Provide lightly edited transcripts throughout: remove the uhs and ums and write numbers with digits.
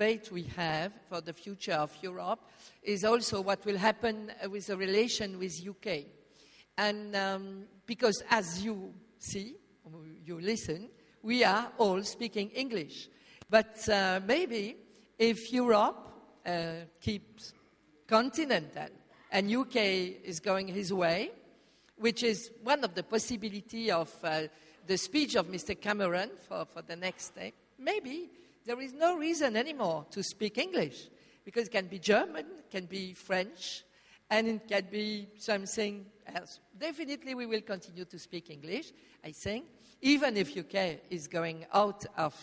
debate we have for the future of Europe is also what will happen with the relation with UK. And because as you see, you listen, we are all speaking English. But maybe if Europe keeps continental and UK is going his way, which is one of the possibilities of the speech of Mr. Cameron for the next step, maybe there is no reason anymore to speak English, because it can be German, it can be French, and it can be something else. Definitely we will continue to speak English, I think, even if UK is going out of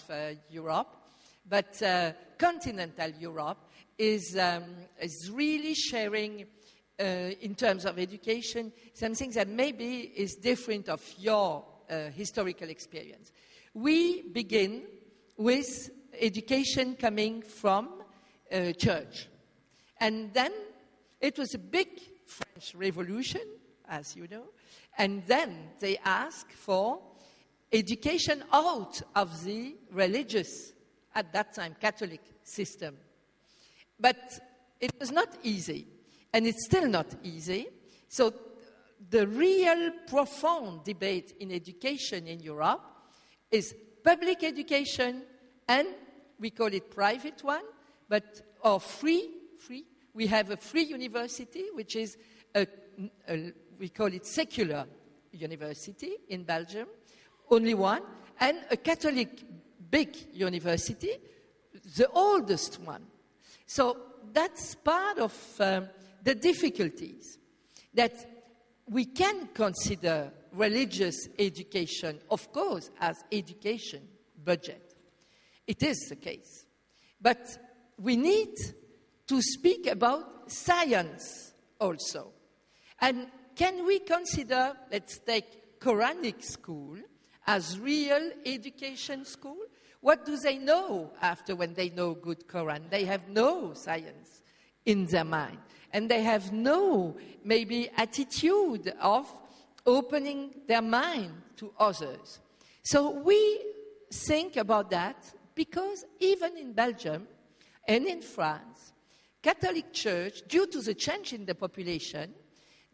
Europe. But continental Europe is really sharing, in terms of education, something that maybe is different of your historical experience. We begin with education coming from church. And then it was a big French Revolution, as you know, and then they asked for education out of the religious, at that time, Catholic system. But it was not easy, and it's still not easy. So the real profound debate in education in Europe is public education, and we call it private one, but or free. We have a free university, which is we call it secular university in Belgium, only one, and a Catholic big university, the oldest one. So that's part of the difficulties, that we can consider religious education, of course, as education budget. It is the case. But we need to speak about science also. And can we consider, let's take Quranic school, as real education school? What do they know after when they know good Quran? They have no science in their mind. And they have no, maybe, attitude of opening their mind to others. So we think about that because even in Belgium and in France, Catholic Church, due to the change in the population,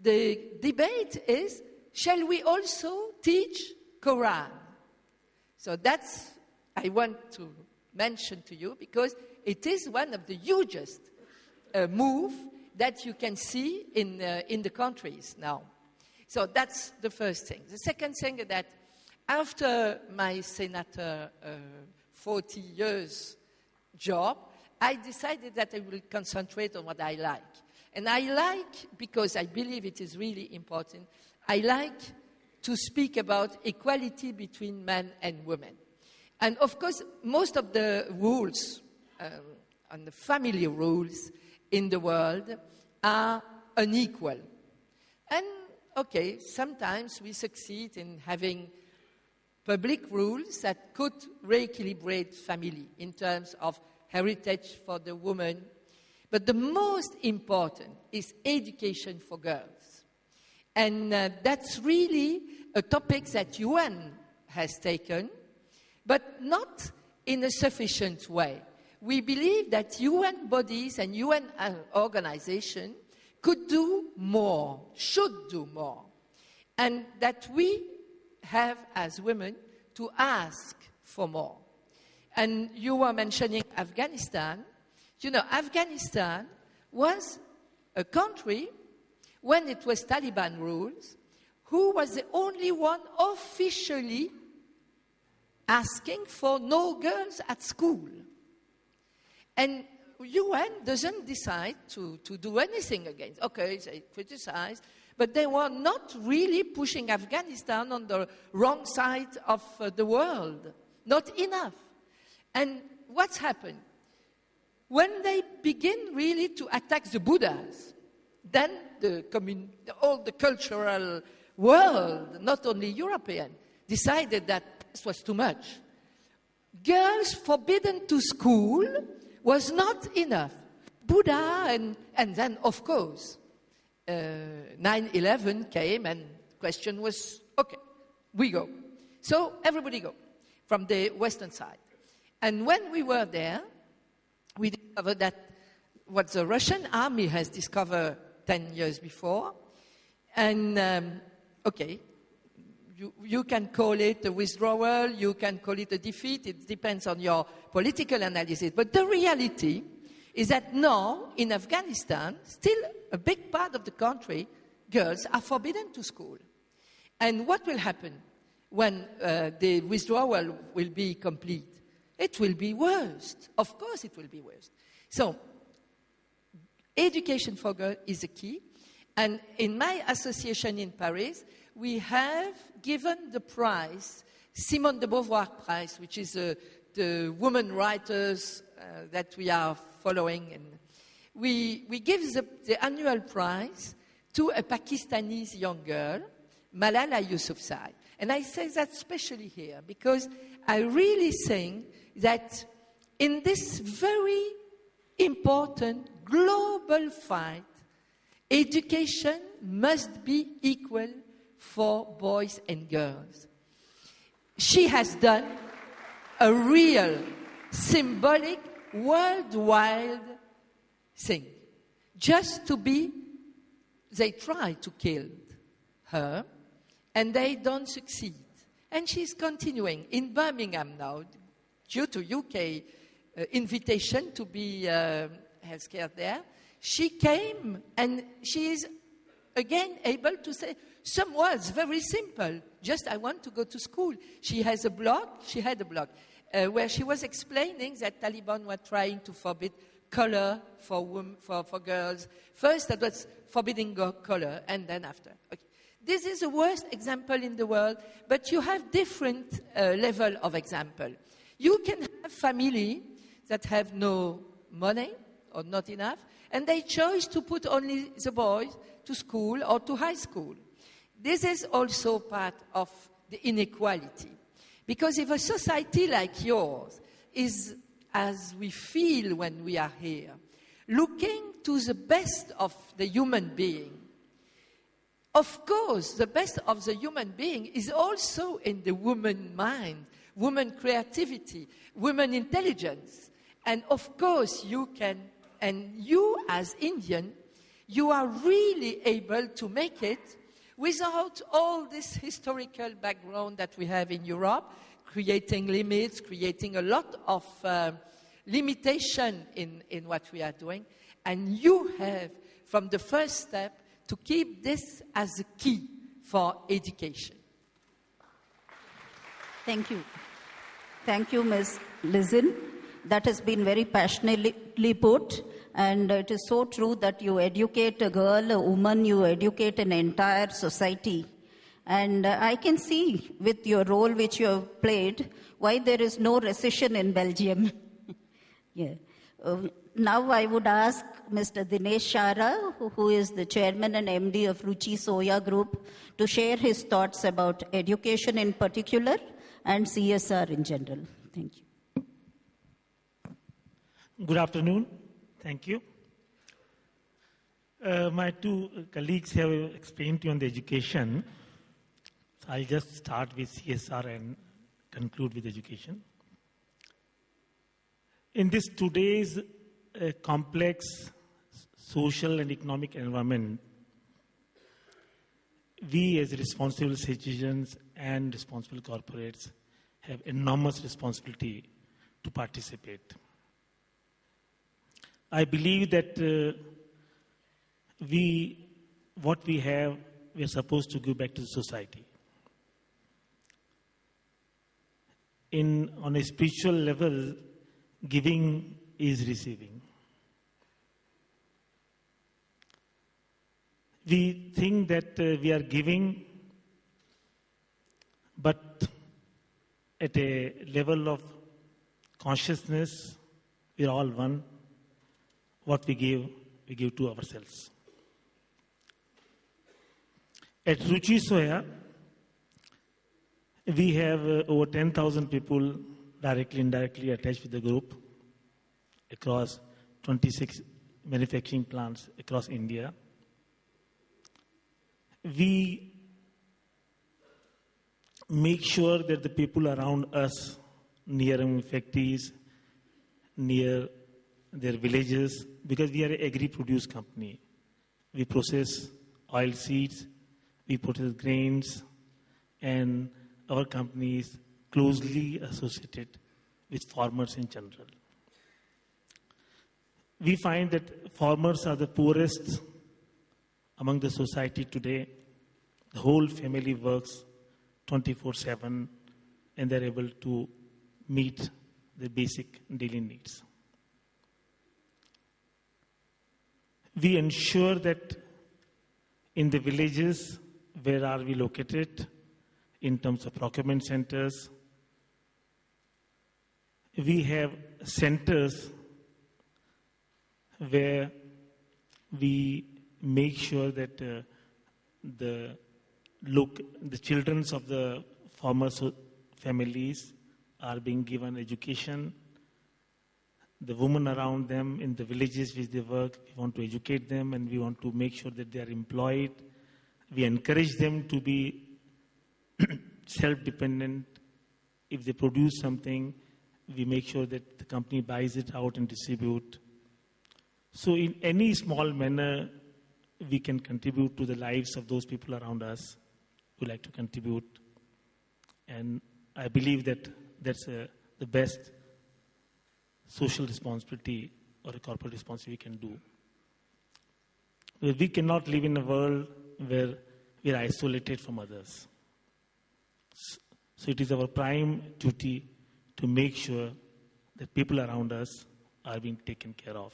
the debate is, shall we also teach Quran? So that's, I want to mention to you, because it is one of the hugest move that you can see in the countries now. So that's the first thing. The second thing is that after my senator 40 years job, I decided that I will concentrate on what I like. And I like, because I believe it is really important, I like to speak about equality between men and women. And of course, most of the rules, and the family rules in the world are unequal. And okay, sometimes we succeed in having public rules that could re-equilibrate family in terms of heritage for the woman. But the most important is education for girls. And that's really a topic that UN has taken, but not in a sufficient way. We believe that UN bodies and UN organizations could do more, should do more, and that we have, as women, to ask for more. And you were mentioning Afghanistan. You know, Afghanistan was a country, when it was Taliban rules, who was the only one officially asking for no girls at school. And UN doesn't decide to do anything against. Okay, they criticize, but they were not really pushing Afghanistan on the wrong side of the world. Not enough. And what's happened? When they begin really to attack the Buddhas, then all the cultural world, not only European, decided that this was too much. Girls forbidden to school was not enough. Buddha, and then, of course, 9/11 came, and the question was, okay, we go. So everybody go from the Western side. And when we were there, we discovered that what the Russian army has discovered 10 years before, and okay, you can call it a withdrawal, you can call it a defeat, it depends on your political analysis. But the reality is that now, in Afghanistan, still a big part of the country, girls are forbidden to school. And what will happen when the withdrawal will be complete? It will be worse. Of course it will be worse. So, education for girls is a key. And in my association in Paris, we have given the prize, Simone de Beauvoir Prize, which is the women writers that we are following. And we give the annual prize to a Pakistani young girl, Malala Yousafzai. And I say that especially here because I really think that in this very important global fight, education must be equal for boys and girls. She has done a real symbolic worldwide thing. Just to be, they try to kill her and they don't succeed. And she's continuing in Birmingham now, due to UK invitation to be healthcare there. She came and she is again able to say some words, very simple. Just, I want to go to school. She had a blog, where she was explaining that Taliban were trying to forbid color for girls. First, that was forbidding color, and then after. Okay. This is the worst example in the world, but you have different level of example. You can have family that have no money or not enough, and they chose to put only the boys to school or to high school. This is also part of the inequality. Because if a society like yours is, as we feel when we are here, looking to the best of the human being, of course, the best of the human being is also in the woman mind, woman creativity, woman intelligence. And of course, you can, and you as Indian, you are really able to make it without all this historical background that we have in Europe, creating limits, creating a lot of limitation in what we are doing. And you have, from the first step, to keep this as a key for education. Thank you. Thank you, Ms. Lizin. That has been very passionately put. And it is so true that you educate a girl, a woman, you educate an entire society. And I can see with your role which you have played, why there is no recession in Belgium. Yeah. Now I would ask Mr. Dinesh Shara, who is the chairman and MD of Ruchi Soya Group, to share his thoughts about education in particular and CSR in general. Thank you. Good afternoon. Thank you. My two colleagues have explained to you on the education. So I'll just start with CSR and conclude with education. In this today's complex social and economic environment, we as responsible citizens and responsible corporates have enormous responsibility to participate. I believe that what we have, we are supposed to give back to the society. On a spiritual level, giving is receiving. We think that we are giving, but at a level of consciousness, we are all one. What we give to ourselves. At Ruchi Soya, we have over 10,000 people directly and indirectly attached with the group across 26 manufacturing plants across India. We make sure that the people around us, near factories, near their villages, because we are an agri-produce company. We process oil seeds, we process grains, and our company is closely associated with farmers in general. We find that farmers are the poorest among the society today. The whole family works 24/7 and they're able to meet the basic daily needs. We ensure that in the villages where are we located in terms of procurement centers, we have centers where we make sure that the children of the farmers' families are being given education. The women around them in the villages which they work, we want to educate them and we want to make sure that they are employed. We encourage them to be self-dependent. If they produce something, we make sure that the company buys it out and distribute. So in any small manner, we can contribute to the lives of those people around us who like to contribute. And I believe that that's the best social responsibility or a corporate responsibility we can do. We cannot live in a world where we are isolated from others. So it is our prime duty to make sure that people around us are being taken care of.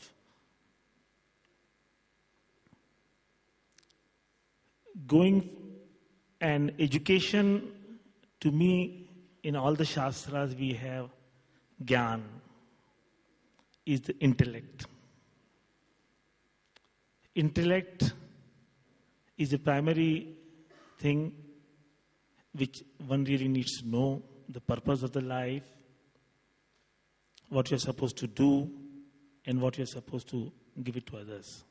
And education, to me, in all the Shastras we have Gyan, is the intellect. Intellect is the primary thing which one really needs to know, the purpose of the life, what you're supposed to do, and what you're supposed to give it to others.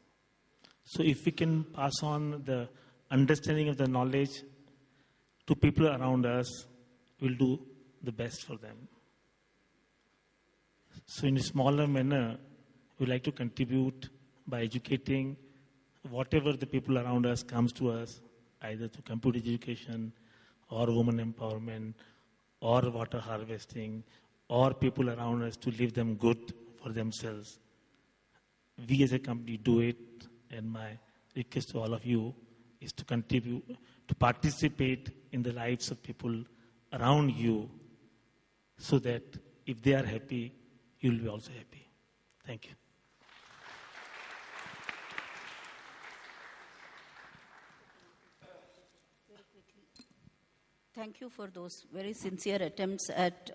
So if we can pass on the understanding of the knowledge to people around us, we'll do the best for them. So in a smaller manner, we like to contribute by educating whatever the people around us comes to us, either through computer education or women empowerment or water harvesting or people around us to leave them good for themselves. We as a company do it, and my request to all of you is to contribute, to participate in the lives of people around you so that if they are happy, you will be also happy. Thank you. Thank you for those very sincere attempts at,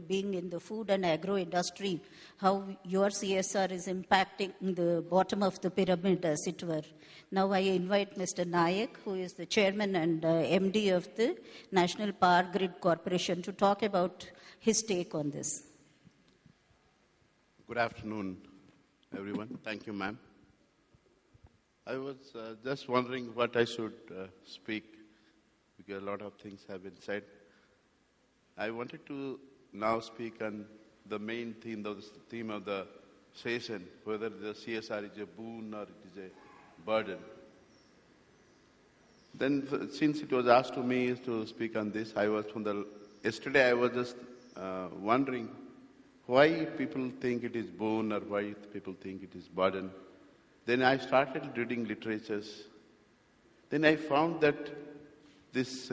being in the food and agro industry, how your CSR is impacting the bottom of the pyramid, as it were. Now I invite Mr. Nayak, who is the chairman and MD of the National Power Grid Corporation, to talk about his take on this. Good afternoon, everyone. Thank you, ma'am. I was just wondering what I should speak, because a lot of things have been said. I wanted to now speak on the main theme of the session, whether the CSR is a boon or it is a burden. Then, since it was asked to me to speak on this, yesterday I was just wondering why people think it is boon or why people think it is burden. Then I started reading literatures. Then I found that this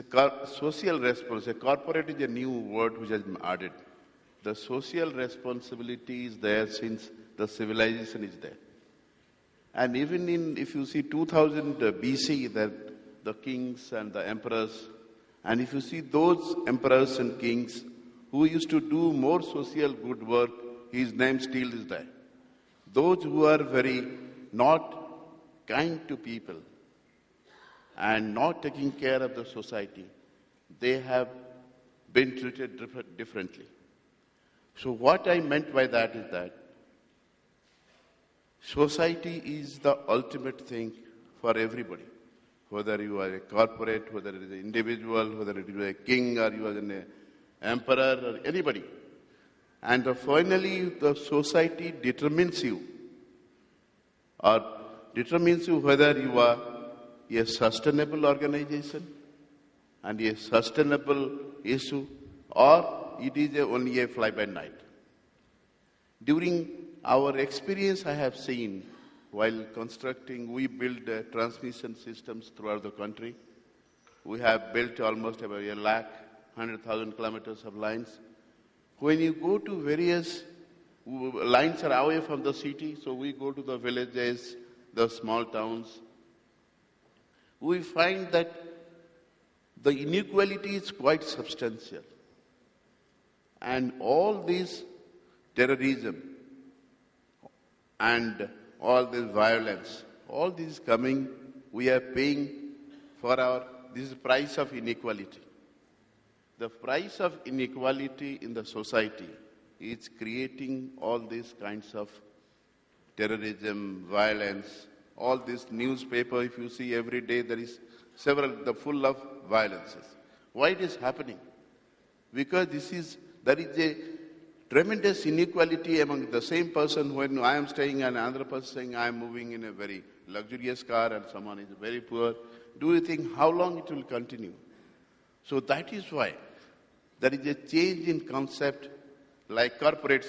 social responsibility, corporate is a new word which has been added. The social responsibility is there since the civilization is there. And even if you see 2000 BC, that the kings and the emperors, and if you see those emperors and kings who used to do more social good work, his name still is there. Those who are very not kind to people and not taking care of the society, they have been treated differently. So what I meant by that is that society is the ultimate thing for everybody. Whether you are a corporate, whether it is an individual, whether it is a king or you are an emperor or anybody. And finally, the society determines you, or determines you whether you are a sustainable organization and a sustainable issue, or it is only a fly-by-night. During our experience, I have seen, while constructing, we build transmission systems throughout the country. We have built almost about 100,000 kilometers of lines. When you go to various lines are away from the city, so we go to the villages, the small towns, we find that the inequality is quite substantial. And all this terrorism and all this violence, all this coming, we are paying for this price of inequality. The price of inequality in the society is creating all these kinds of terrorism, violence, all this newspaper, if you see every day, there is full of violences. Why it is happening? Because there is a tremendous inequality among the same person. When I am staying and another person saying I am moving in a very luxurious car and someone is very poor, do you think how long it will continue? So that is why there is a change in concept. Like corporates,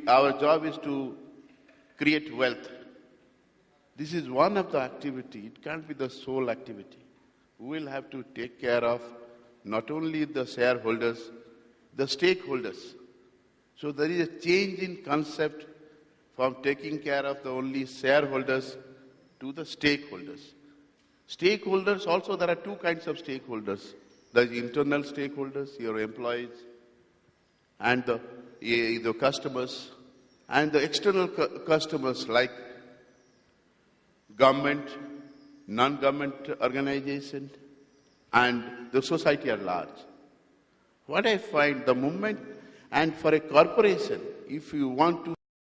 our job is to create wealth. This is one of the activity. It can't be the sole activity. We will have to take care of not only the shareholders, the stakeholders. So there is a change in concept from taking care of the only shareholders to the stakeholders. Stakeholders also, there are two kinds of stakeholders. There is internal stakeholders, your employees, and the customers, and the external customers like government, non-government organization, and the society at large. What I find, the moment, and for a corporation, if you want to